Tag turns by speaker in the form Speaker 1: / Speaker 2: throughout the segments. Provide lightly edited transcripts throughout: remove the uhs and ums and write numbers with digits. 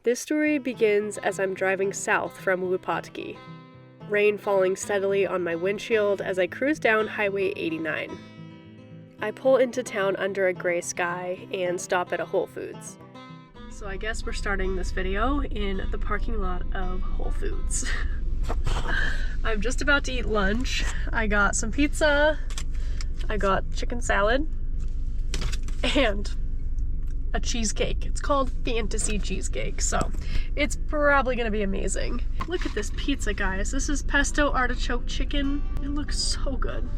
Speaker 1: This story begins as I'm driving south from Wupatki. Rain falling steadily on my windshield as I cruise down Highway 89. I pull into town under a gray sky and stop at a Whole Foods. So I guess we're starting this video in the parking lot of Whole Foods. I'm just about to eat lunch. I got some pizza, I got chicken salad, and a cheesecake. It's called Fantasy Cheesecake, so it's probably gonna be amazing. Look at this pizza, guys. This is pesto artichoke chicken. It looks so good.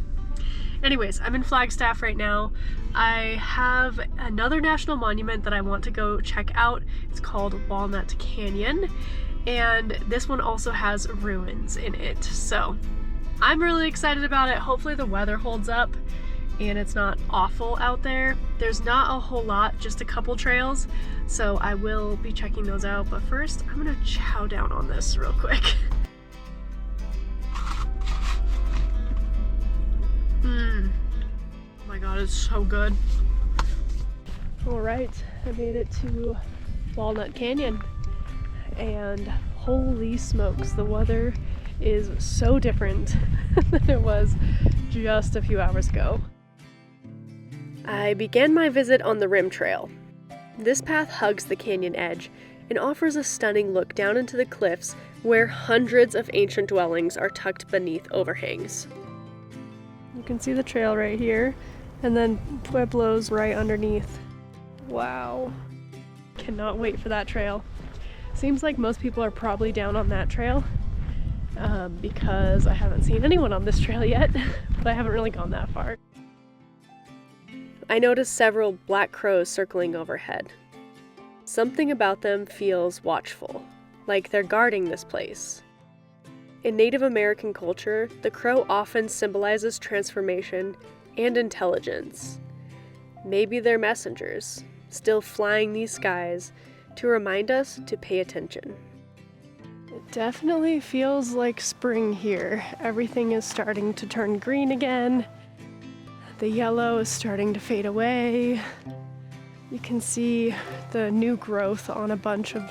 Speaker 1: Anyways, I'm in Flagstaff right now. I have another national monument that I want to go check out. It's called Walnut Canyon, and this one also has ruins in it. So I'm really excited about it. Hopefully the weather holds up and it's not awful out there. There's not a whole lot, just a couple trails, so I will be checking those out. But first, I'm gonna chow down on this real quick. Oh my god, it's so good. Alright, I made it to Walnut Canyon, and holy smokes, the weather is so different than it was just a few hours ago. I began my visit on the Rim Trail. This path hugs the canyon edge and offers a stunning look down into the cliffs where hundreds of ancient dwellings are tucked beneath overhangs. You can see the trail right here, and then Pueblo's right underneath. Wow. Cannot wait for that trail. Seems like most people are probably down on that trail because I haven't seen anyone on this trail yet, but I haven't really gone that far. I noticed several black crows circling overhead. Something about them feels watchful, like they're guarding this place. In Native American culture, the crow often symbolizes transformation and intelligence. Maybe they're messengers, still flying these skies to remind us to pay attention. It definitely feels like spring here. Everything is starting to turn green again. The yellow is starting to fade away. You can see the new growth on a bunch of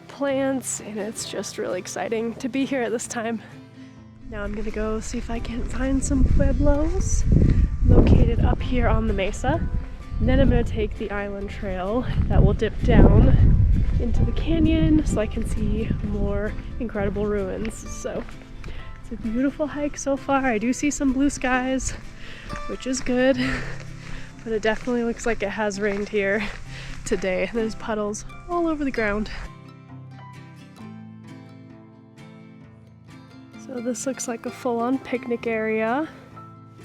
Speaker 1: plants, and it's just really exciting to be here at this time. Now I'm gonna go see if I can find some pueblos located up here on the mesa. And then I'm gonna take the island trail that will dip down into the canyon so I can see more incredible ruins. So it's a beautiful hike so far. I do see some blue skies, which is good, but it definitely looks like it has rained here today. There's puddles all over the ground. So this looks like a full-on picnic area.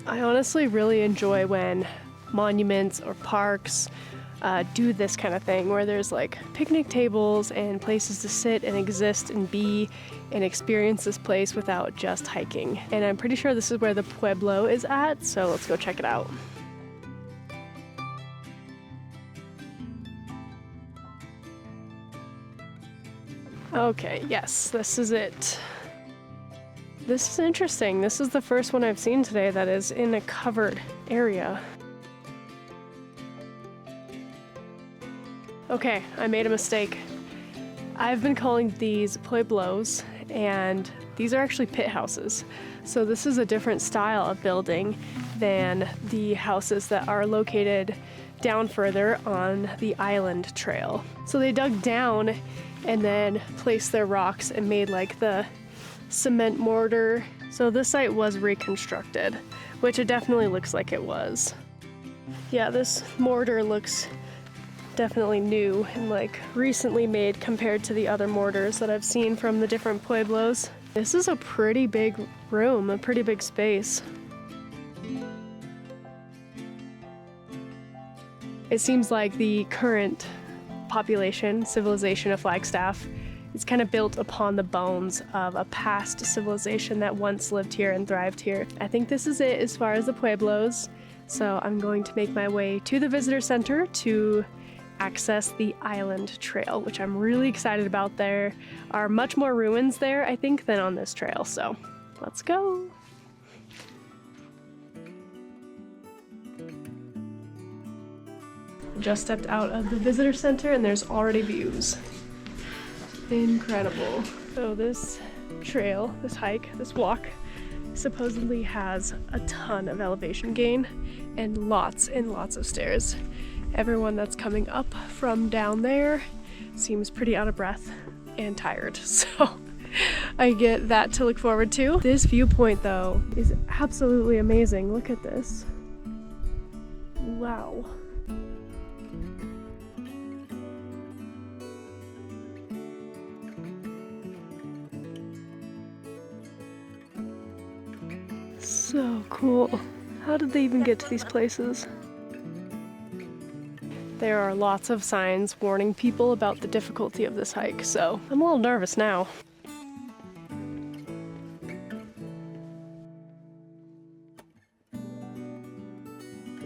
Speaker 1: I honestly really enjoy when monuments or parks do this kind of thing, where there's like picnic tables and places to sit and exist and be and experience this place without just hiking. And I'm pretty sure this is where the Pueblo is at, so let's go check it out. Okay, yes, this is it. This is interesting. This is the first one I've seen today that is in a covered area. Okay, I made a mistake. I've been calling these pueblos, and these are actually pit houses. So this is a different style of building than the houses that are located down further on the island trail. So they dug down and then placed their rocks and made like the cement mortar. So this site was reconstructed, which it definitely looks like it was. Yeah, this mortar looks definitely new and like recently made compared to the other mortars that I've seen from the different pueblos. This is a pretty big room, a pretty big space. It seems like the current population, civilization of Flagstaff, is kind of built upon the bones of a past civilization that once lived here and thrived here. I think this is it as far as the pueblos, so I'm going to make my way to the visitor center to access the island trail, which I'm really excited about. There are much more ruins there, I think, than on this trail, so let's go. Just stepped out of the visitor center and there's already views. Incredible. So this trail, this hike, this walk, supposedly has a ton of elevation gain and lots of stairs. Everyone that's coming up from down there seems pretty out of breath and tired, so I get that to look forward to. This viewpoint though is absolutely amazing. Look at this. Wow. So cool. How did they even get to these places? There are lots of signs warning people about the difficulty of this hike, so I'm a little nervous now.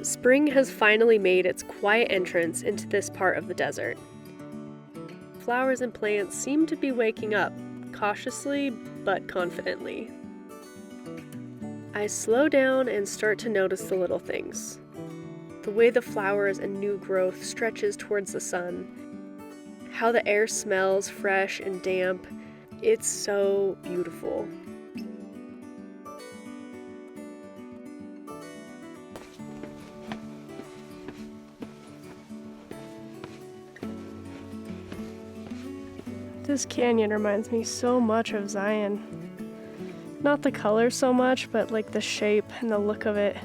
Speaker 1: Spring has finally made its quiet entrance into this part of the desert. Flowers and plants seem to be waking up, cautiously but confidently. I slow down and start to notice the little things. The way the flowers and new growth stretches towards the sun. How the air smells fresh and damp. It's so beautiful. This canyon reminds me so much of Zion. Not the color so much, but like the shape and the look of it.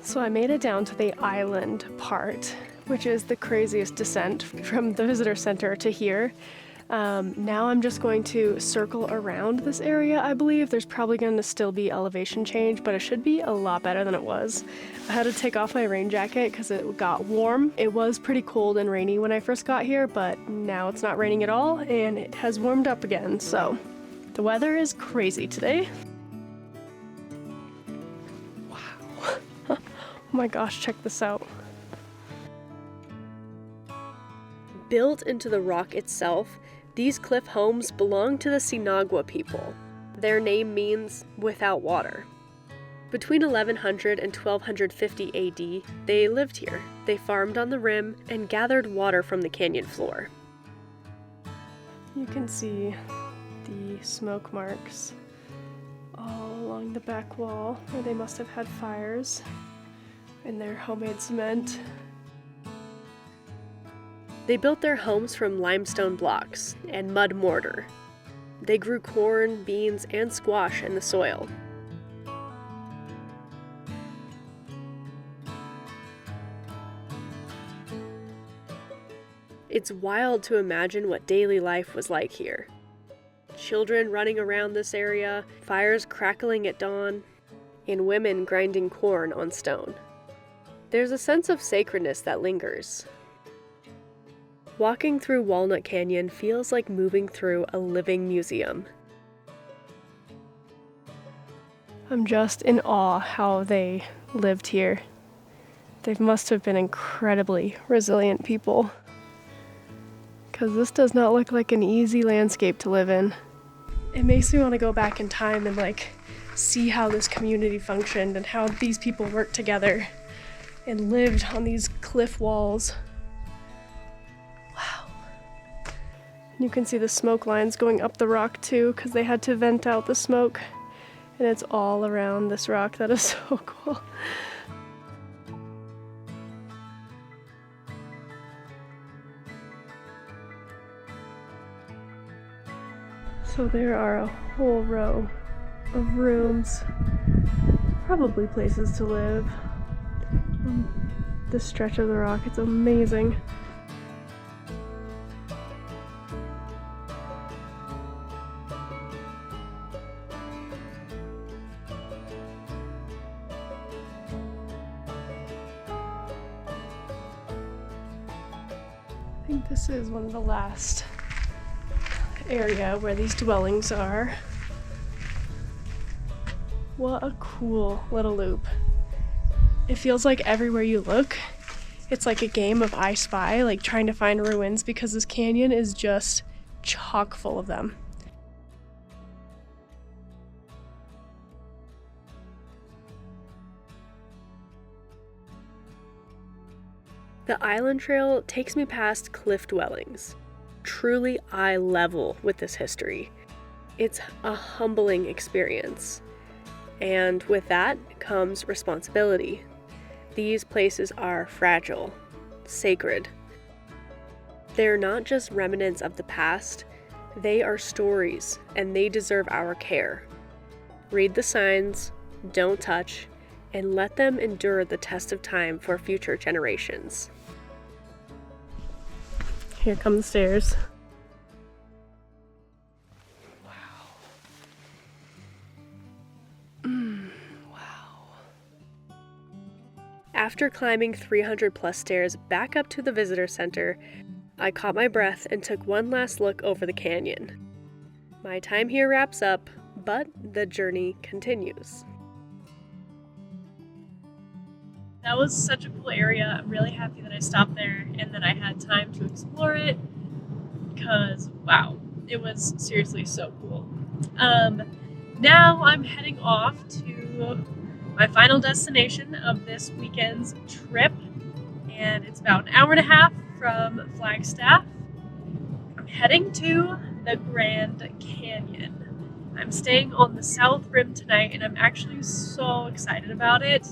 Speaker 1: So I made it down to the island part, which is the craziest descent from the visitor center to here. Now I'm just going to circle around this area, I believe. There's probably going to still be elevation change, but it should be a lot better than it was. I had to take off my rain jacket because it got warm. It was pretty cold and rainy when I first got here, but now it's not raining at all and it has warmed up again, so the weather is crazy today. Oh my gosh, check this out. Built into the rock itself, these cliff homes belong to the Sinagua people. Their name means without water. Between 1100 and 1250 AD, they lived here. They farmed on the rim and gathered water from the canyon floor. You can see the smoke marks all along the back wall where they must have had fires in their homemade cement. They built their homes from limestone blocks and mud mortar. They grew corn, beans, and squash in the soil. It's wild to imagine what daily life was like here. Children running around this area, fires crackling at dawn, and women grinding corn on stone. There's a sense of sacredness that lingers. Walking through Walnut Canyon feels like moving through a living museum. I'm just in awe how they lived here. They must have been incredibly resilient people, because this does not look like an easy landscape to live in. It makes me want to go back in time and see how this community functioned and how these people worked together and lived on these cliff walls. Wow. You can see the smoke lines going up the rock too, because they had to vent out the smoke, and it's all around this rock. That is so cool. So there are a whole row of rooms, probably places to live. This stretch of the rock, it's amazing. I think this is one of the last area where these dwellings are. What a cool little loop. It feels like everywhere you look, it's like a game of I Spy, like trying to find ruins, because this canyon is just chock full of them. The island trail takes me past cliff dwellings, truly eye level with this history. It's a humbling experience. And with that comes responsibility. These places are fragile, sacred. They're not just remnants of the past, they are stories, and they deserve our care. Read the signs, don't touch, and let them endure the test of time for future generations. Here come the stairs. After climbing 300 plus stairs back up to the visitor center, I caught my breath and took one last look over the canyon. My time here wraps up, but the journey continues. That was such a cool area. I'm really happy that I stopped there and that I had time to explore it, because wow, it was seriously so cool. Now I'm heading off to my final destination of this weekend's trip, and it's about an hour and a half from Flagstaff. I'm heading to the Grand Canyon. I'm staying on the south rim tonight, and I'm actually so excited about it.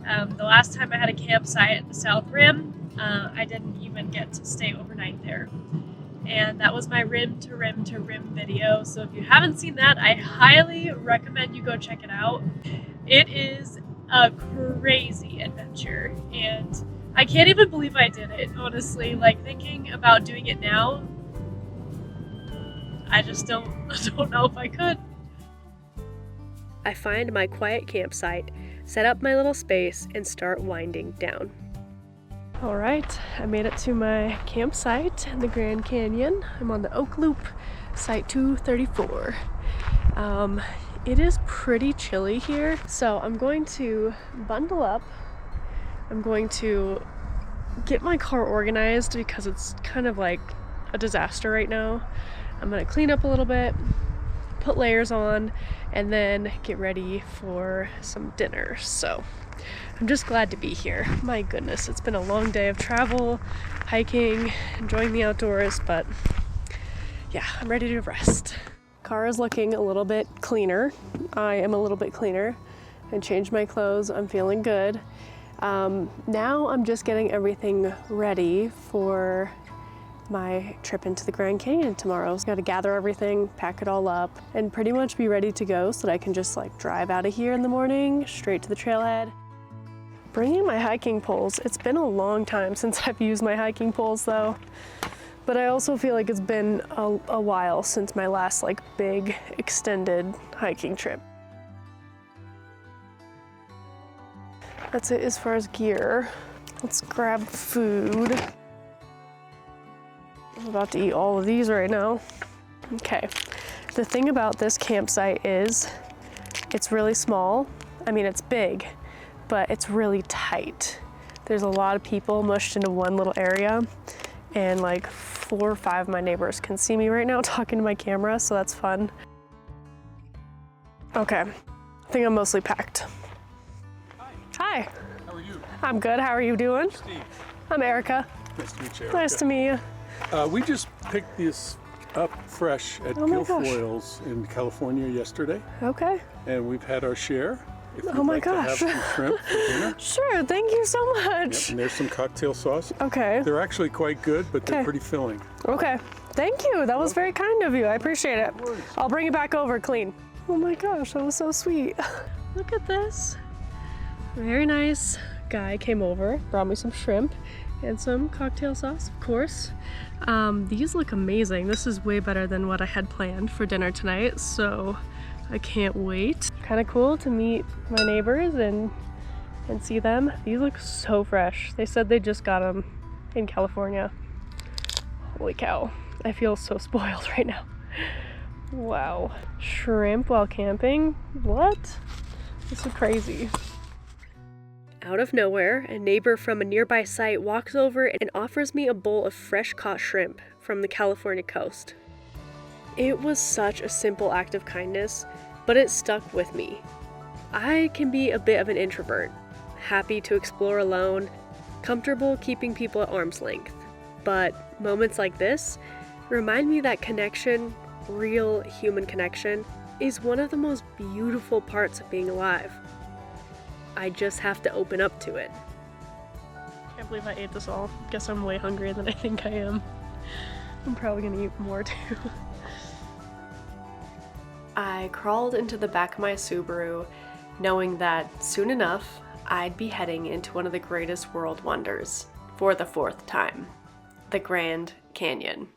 Speaker 1: The last time I had a campsite at the south rim, I didn't even get to stay overnight there. And that was my rim to rim to rim video, so if you haven't seen that, I highly recommend you go check it out. It is a crazy adventure, and I can't even believe I did it, honestly. Like, thinking about doing it now, I just don't know if I could. I find my quiet campsite, set up my little space, and start winding down. All right, I made it to my campsite in the Grand Canyon. I'm on the Oak Loop, site 234. It is pretty chilly here, so I'm going to bundle up. I'm going to get my car organized because it's kind of like a disaster right now. I'm gonna clean up a little bit, put layers on, and then get ready for some dinner. So I'm just glad to be here. My goodness, it's been a long day of travel, hiking, enjoying the outdoors, but yeah, I'm ready to rest. Car is looking a little bit cleaner. I am a little bit cleaner. I changed my clothes. I'm feeling good. Now I'm just getting everything ready for my trip into the Grand Canyon tomorrow. So I've got to gather everything, pack it all up, and pretty much be ready to go so that I can just like drive out of here in the morning, straight to the trailhead. Bringing my hiking poles. It's been a long time since I've used my hiking poles though. But I also feel like it's been a while since my last like big extended hiking trip. That's it as far as gear. Let's grab food. I'm about to eat all of these right now. Okay, the thing about this campsite is it's really small. I mean, it's big, but it's really tight. There's a lot of people mushed into one little area, and like 4 or 5 of my neighbors can see me right now talking to my camera, so that's fun. Okay, I think I'm mostly packed.
Speaker 2: Hi.
Speaker 1: Hi.
Speaker 2: How are you?
Speaker 1: I'm good. How are you doing?
Speaker 2: Steve.
Speaker 1: I'm Erica.
Speaker 2: Nice to meet you, Erica.
Speaker 1: Nice to meet you.
Speaker 2: We just picked this up fresh at
Speaker 1: Oh my gosh.
Speaker 2: Guilfoyle's in California yesterday,
Speaker 1: Okay.
Speaker 2: and we've had our share. If you'd
Speaker 1: Oh my
Speaker 2: like
Speaker 1: gosh.
Speaker 2: to have some shrimp for dinner.
Speaker 1: Sure, thank you so
Speaker 2: Yep,
Speaker 1: much.
Speaker 2: and there's some cocktail sauce.
Speaker 1: Okay.
Speaker 2: They're actually quite good, but they're
Speaker 1: Okay.
Speaker 2: pretty filling.
Speaker 1: Okay. Thank you. That was very kind of you. I appreciate it.
Speaker 2: worries.
Speaker 1: I'll bring it back over clean. Oh my gosh, that was so sweet. Look at this. Very nice guy came over, brought me some shrimp and some cocktail sauce, of course. These look amazing. This is way better than what I had planned for dinner tonight, so I can't wait. Kind of cool to meet my neighbors and see them. These look so fresh. They said they just got them in California. Holy cow. I feel so spoiled right now. Wow. Shrimp while camping? What? This is crazy.
Speaker 3: Out of nowhere, a neighbor from a nearby site walks over and offers me a bowl of fresh caught shrimp from the California coast. It was such a simple act of kindness, but it stuck with me. I can be a bit of an introvert, happy to explore alone, comfortable keeping people at arm's length. But moments like this remind me that connection, real human connection, is one of the most beautiful parts of being alive. I just have to open up to it.
Speaker 1: Can't believe I ate this all. Guess I'm way hungrier than I think I am. I'm probably gonna eat more too.
Speaker 3: I crawled into the back of my Subaru, knowing that soon enough, I'd be heading into one of the greatest world wonders, for the 4th time, the Grand Canyon.